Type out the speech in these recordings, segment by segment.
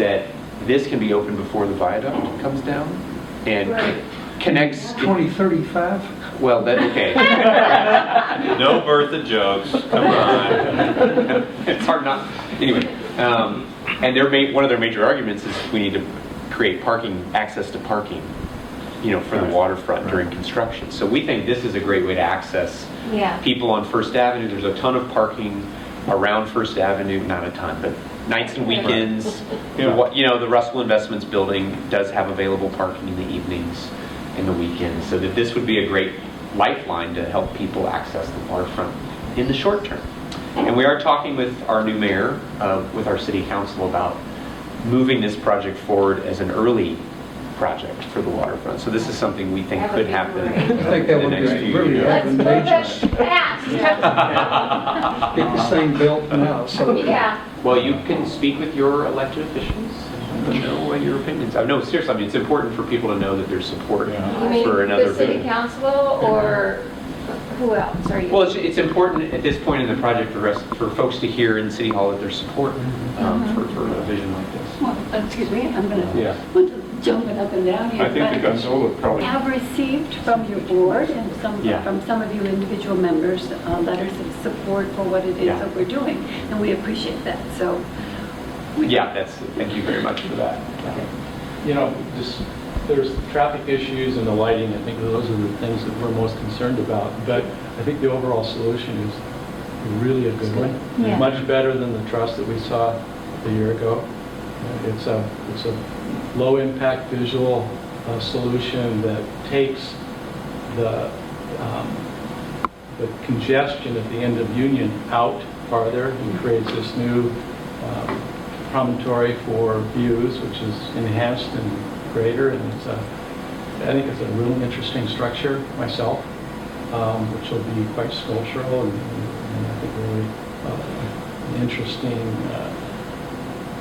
that this can be opened before the viaduct comes down and connects. 2035? Well, that, okay. No Bertha jokes. Come on. It's hard not. Anyway, and one of their major arguments is we need to create access to parking, for the waterfront during construction. So we think this is a great way to access people on First Avenue. There's a ton of parking around First Avenue, not a ton, but nights and weekends. The Russell Investments building does have available parking in the evenings and the weekends, so that this would be a great lifeline to help people access the waterfront in the short term. And we are talking with our new mayor, with our city council, about moving this project forward as an early project for the waterfront. So this is something we think could happen I think that would be really advantageous. Get this thing built now. So. Well, you can speak with your elected officials and know what your opinions are. No, seriously, I mean, it's important for people to know that there's support for another the city building. council or who else are you? Well, it's important at this point in the project for folks to hear in City Hall that there's support for a vision like this. Well, excuse me, I'm going to jump it up and down here. I think the gondola probably. We have received from your board and from some of you individual members letters of support for what it is that we're doing, and we appreciate that. So, thank you very much for that. There's traffic issues and the lighting. I think those are the things that we're most concerned about. But I think the overall solution is really a good one. Yeah. Much better than the truss that we saw a year ago. It's a low impact visual solution that takes the congestion at the end of Union out farther and creates this new promontory for views, which is enhanced and greater, and I think it's a really interesting structure myself, which will be quite sculptural and I think really an interesting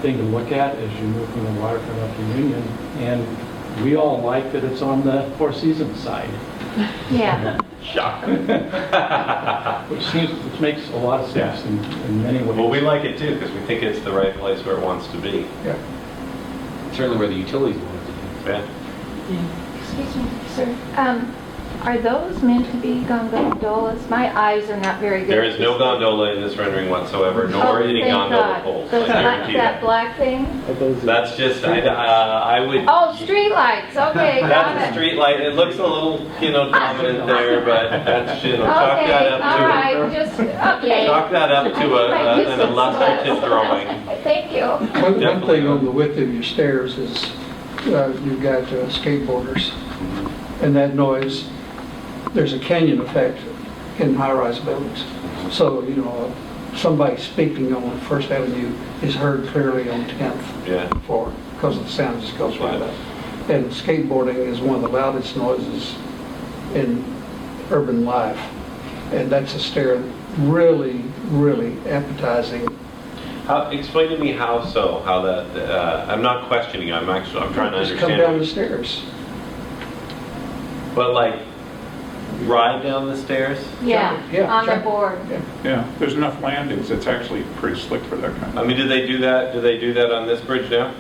thing to look at as you move from the waterfront up to Union. And we all like that it's on the Four Seasons side. Yeah. Shock. which makes a lot of sense in many ways. Well, we like it too because we think it's the right place where it wants to be. Yeah. Certainly where the utilities want it to be. Yeah. Excuse me, sir. Are those meant to be gondolas? My eyes are not very good. There is no gondola in this rendering whatsoever, nor any thank gondola God. poles. Those I guarantee that that. black thing? That's just, I would. Oh, street lights. Okay, got That's a it. street light. It looks a little, dominant there, but that's, chalk that Okay, up all to right, just, okay. chalk that up to an illustrative drawing. Thank you. One thing on the width of your stairs is you've got skateboarders, and that noise, there's a canyon effect in high-rise buildings. So, somebody speaking on First Avenue is heard clearly on 10th floor because the sound just goes right up. And skateboarding is one of the loudest noises in urban life. And that's a stair really, really appetizing. Explain to me how so, how that, I'm not questioning, I'm trying to understand. Just come down the stairs. But like, ride down the stairs? Yeah, on the board. Yeah, there's enough landings. It's actually pretty slick for that kind of. I mean, do they do that on this bridge now?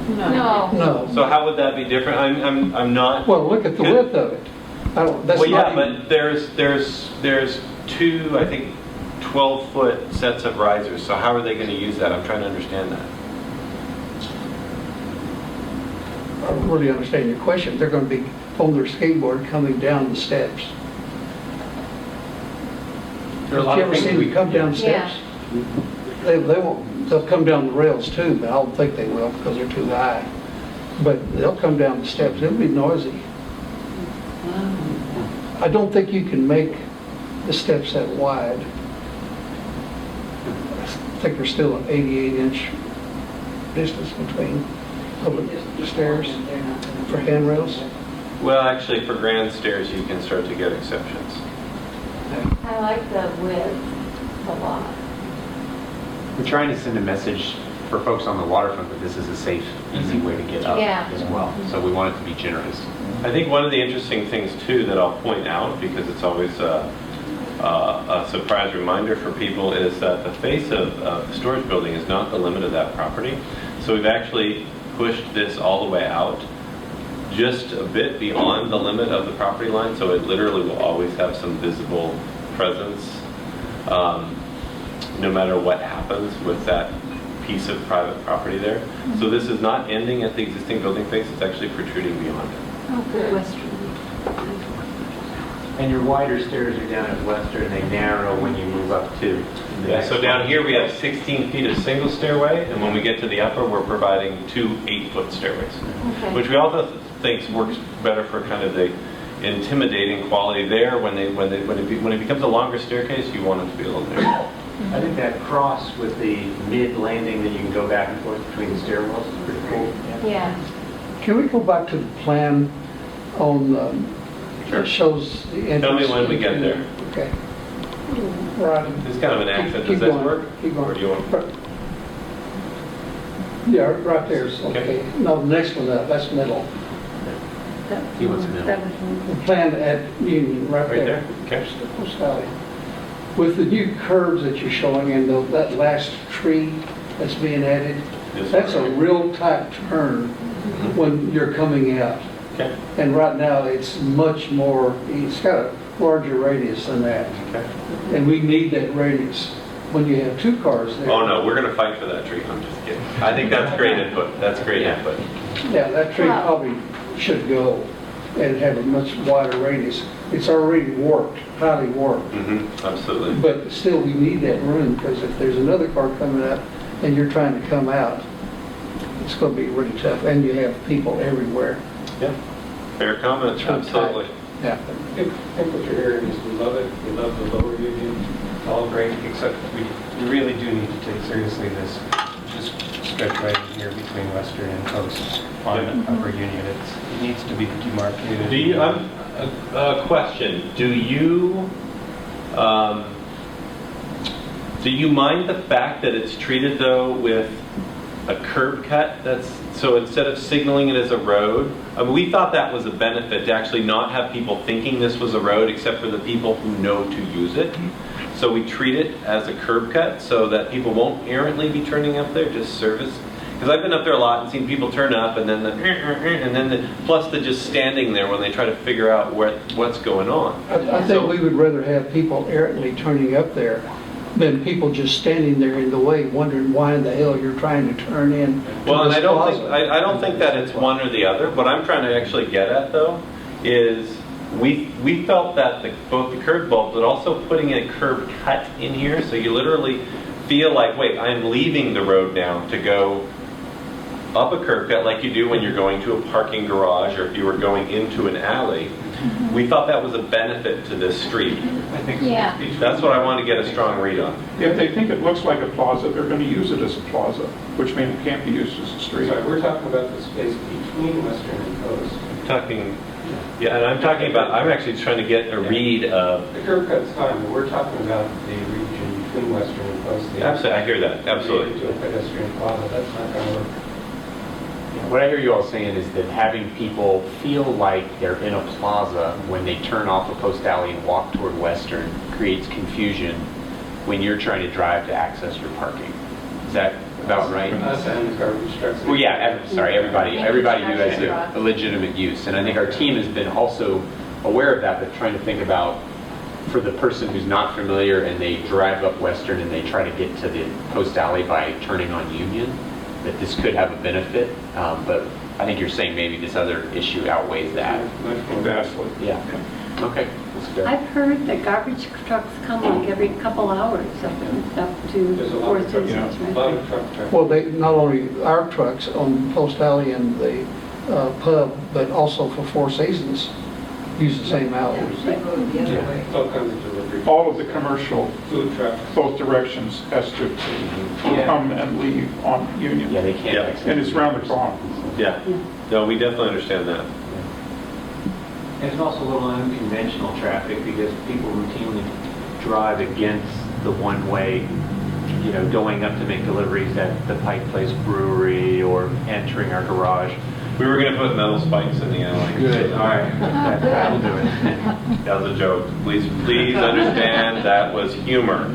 No. No. So how would that be different? I'm not. Well, look at the width of it. But there's two, I think, 12-foot sets of risers. So how are they going to use that? I'm trying to understand that. I don't really understand your question. They're going to be on their skateboard coming down the steps. There are a Did lot you of ever see things them come down steps? They won't. They'll come down the rails too, but I don't think they will because they're too high. But they'll come down the steps. It'll be noisy. I don't think you can make the steps that wide. I think there's still an 88-inch distance between public stairs for handrails. Well, actually, for grand stairs, you can start to get exceptions. I like the width a lot. We're trying to send a message for folks on the waterfront that this is a safe, easy way to get up as well. So we want it to be generous. I think one of the interesting things, too, that I'll point out, because it's always a surprise reminder for people, is that the face of the storage building is not the limit of that property. So we've actually pushed this all the way out, just a bit beyond the limit of the property line, so it literally will always have some visible presence, no matter what happens with that piece of private property there. So this is not ending at the existing building face, it's actually protruding beyond it. Oh, good. Western. And your wider stairs are down at Western, and they narrow when you move up to the Yeah, next so down one. here we have 16 feet of single stairway, and when we get to the upper, we're providing 2 8-foot stairways, Okay. which we also think works better for kind of the intimidating quality there. When it becomes a longer staircase, you want it to be a little narrower. I think that cross with the mid-landing that you can go back and forth between the stairwells is pretty cool. Yeah. Can we go back to the plan on, Sure. that shows the entrance? Tell me when we get there. Okay. Right. It's kind of an accent. Does Keep that going, work? keep going. Or do you want? Yeah, right there's, Okay. okay. No, the next one up, that's middle. He wants middle. The plan at Union, right Right there. there? Okay. Post Alley. With the new curves that you're showing and that last tree that's being added, This that's a one. real tight turn when you're coming out. Okay. And right now, it's much more, it's got a larger radius than that. Okay. And we need that radius when you have two cars there. Oh, no, we're going to fight for that tree. I'm just kidding. I think that's great input. That's great input. Yeah, that tree Wow. probably should go and have a much wider radius. It's already warped, highly warped. Absolutely. But still, we need that room, because if there's another car coming up and you're trying to come out, it's going to be really tough, and you have people everywhere. Yeah. Fair comment. Too tight. Absolutely. Yeah. I think what you're hearing is we love it, we love the lower union, it's all great, except we really do need to take seriously this just stretch right in here between Western and Coast on the upper union. It needs to be demarcated. Do you, a question, do you mind the fact that it's treated though with a curb cut? So instead of signaling it as a road, I mean, we thought that was a benefit to actually not have people thinking this was a road except for the people who know to use it. So we treat it as a curb cut so that people won't errantly be turning up there, just service. Because I've been up there a lot and seen people turn up and then plus the just standing there when they try to figure out what's going on. I think we would rather have people errantly turning up there than people just standing there in the way, wondering why in the hell you're trying to turn in. Well, and I don't think that it's one or the other. What I'm trying to actually get at though is we felt that both the curb bulb, but also putting a curb cut in here, so you literally feel like, wait, I'm leaving the road now to go up a curb cut like you do when you're going to a parking garage or if you were going into an alley. We thought that was a benefit to this street. I think so. Yeah. That's what I want to get a strong read on. If they think it looks like a plaza, they're going to use it as a plaza, which means it can't be used as a street. Sorry, we're talking about the space between Western and Coast. And I'm actually trying to get a read of. The curb cut's fine, but we're talking about the region between Western and Coast. Absolutely, I hear that, absolutely. To a pedestrian plaza, that's not going to work. What I hear you all saying is that having people feel like they're in a plaza when they turn off a Post Alley and walk toward Western creates confusion when you're trying to drive to access your parking. Is that about right? Us and the garbage trucks. Well, yeah, everybody who has a legitimate use. And I think our team has been also aware of that, but trying to think about for the person who's not familiar and they drive up Western and they try to get to the Post Alley by turning on Union, that this could have a benefit, but I think you're saying maybe this other issue outweighs that. Vastly. Yeah. Okay. That's fair. I've heard that garbage trucks come like every couple hours up to There's a lot Four of trucks, Seasons, a right? lot of truck traffic. Well, they, not only our trucks on Post Alley and the pub, but also for Four Seasons, use the same alley. It's all kinds of delivery. All of the commercial, Food trucks. both directions, has to come and leave on Union. Yeah, they can't. Yeah. access And it's round the clock. Yeah. No, we definitely understand that. And it's also a little unconventional traffic because people routinely drive against the one-way, going up to make deliveries at the Pike Place Brewery or entering our garage. We were going to put metal spikes in the alley. Good, all right. That'll do it. That was a joke. Please understand that was humor.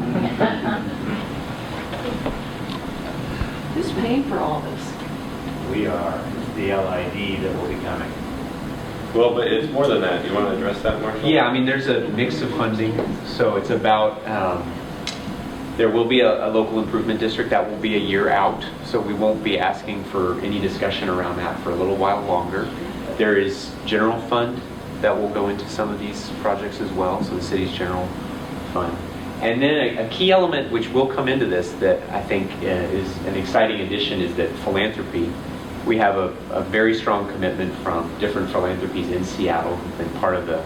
Who's paying for all this? we are. It's the LID that will be coming. Well, but it's more than that. Do you want to address that, Marshall? Yeah, I mean, there's a mix of funding. So it's about, there will be a local improvement district that will be a year out. So we won't be asking for any discussion around that for a little while longer. There is general fund that will go into some of these projects as well. So the city's general fund. And then a key element which will come into this that I think is an exciting addition is that philanthropy. We have a very strong commitment from different philanthropies in Seattle who've been part of the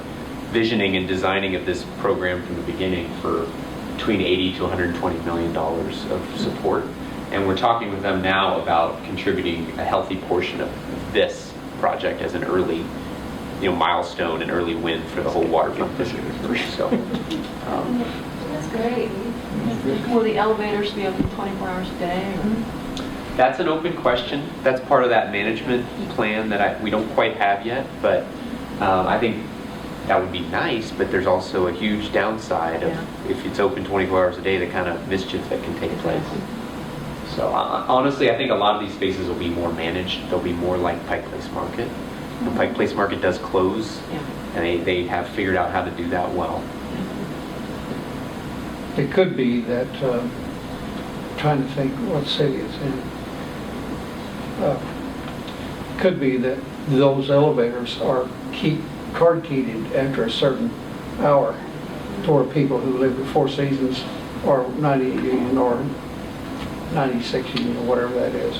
visioning and designing of this program from the beginning for between $80 to $120 million of support. And we're talking with them now about contributing a healthy portion of this project as an early milestone and early win for the whole waterfront district. So, That's great. Will the elevators be open 24 hours a day? Or? that's an open question. That's part of that management plan that we don't quite have yet, but I think that would be nice, but there's also a huge downside of if it's open 24 hours a day, the kind of mischief that can take place. So honestly, I think a lot of these spaces will be more managed. They'll be more like Pike Place Market. The Pike Place Market does close, and they have figured out how to do that well. It could be that, trying to think what city it's in, could be that those elevators are card keyed after a certain hour toward people who live at Four Seasons or 98 Union or 96 Union or whatever that is,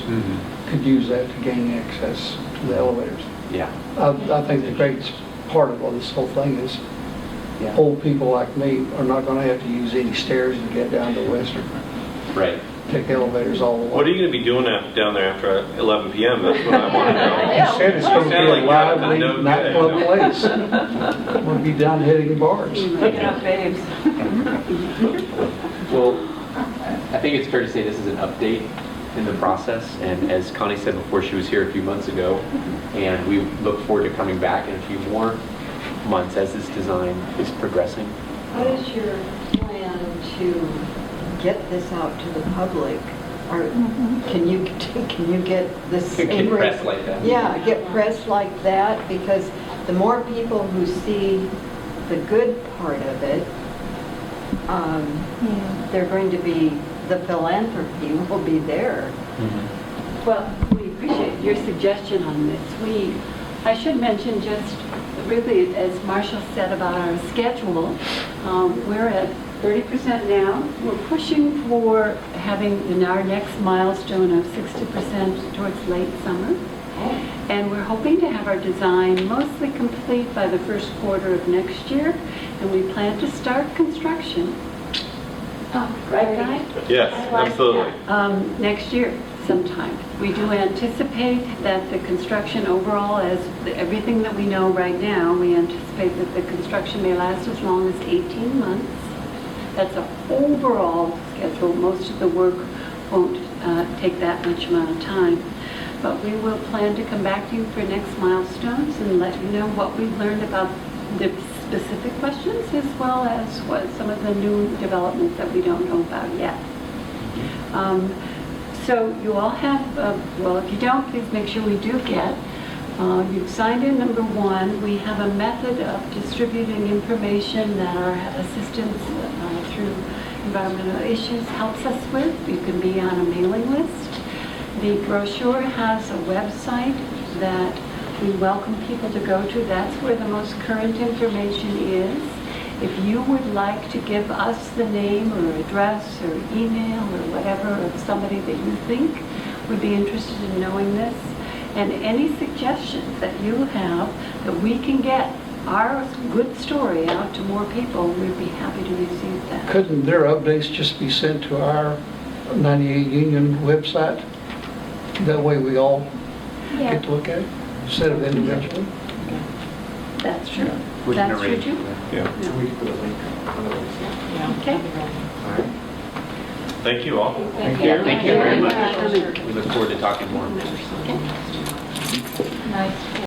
could use that to gain access to the elevators. Yeah. I think the greatest part of all this whole thing is old people like me are not going to have to use any stairs to get down to Western. Right. Take elevators all the way. What are you going to be doing down there after 11 p.m.? That's what I want to know. He said it's going to be Sound like a you're up to lively no nightclub good. place. We'll be down hitting bars. Picking up babes. Well, I think it's fair to say this is an update in the process, and as Connie said before, she was here a few months ago, and we look forward to coming back in a few more months as this design is progressing. What is your plan to get this out to the public? Or can you get this? Get press like that. Yeah, get press like that, because the more people who see the good part of it, they're going to be, the philanthropy will be there. Well, we appreciate your suggestion on this. I should mention just really, as Marshall said about our schedule, we're at 30% now. We're pushing for having in our next milestone of 60% towards late summer. And we're hoping to have our design mostly complete by the first quarter of next year. And we plan to start construction. Right, Guy? Yes, absolutely. Next year sometime. We do anticipate that the construction overall, as everything that we know right now, we anticipate that the construction may last as long as 18 months. That's an overall schedule. Most of the work won't take that much amount of time. But we will plan to come back to you for next milestones and let you know what we've learned about the specific questions as well as what some of the new developments that we don't know about yet. So you all have, well, if you don't, please make sure we do get. You've signed in number 1. We have a method of distributing information that our assistance through environmental issues helps us with. You can be on a mailing list. The brochure has a website that we welcome people to go to. That's where the most current information is. If you would like to give us the name or address or email or whatever of somebody that you think would be interested in knowing this, and any suggestions that you have that we can get our good story out to more people, we'd be happy to receive that. Couldn't their updates just be sent to our 98 Union website? That way we all get to look at it instead of individually? That's true. We can That's true arrange too. Yeah. Okay. Thank you all. Thank you very much. We look forward to talking more. Nice.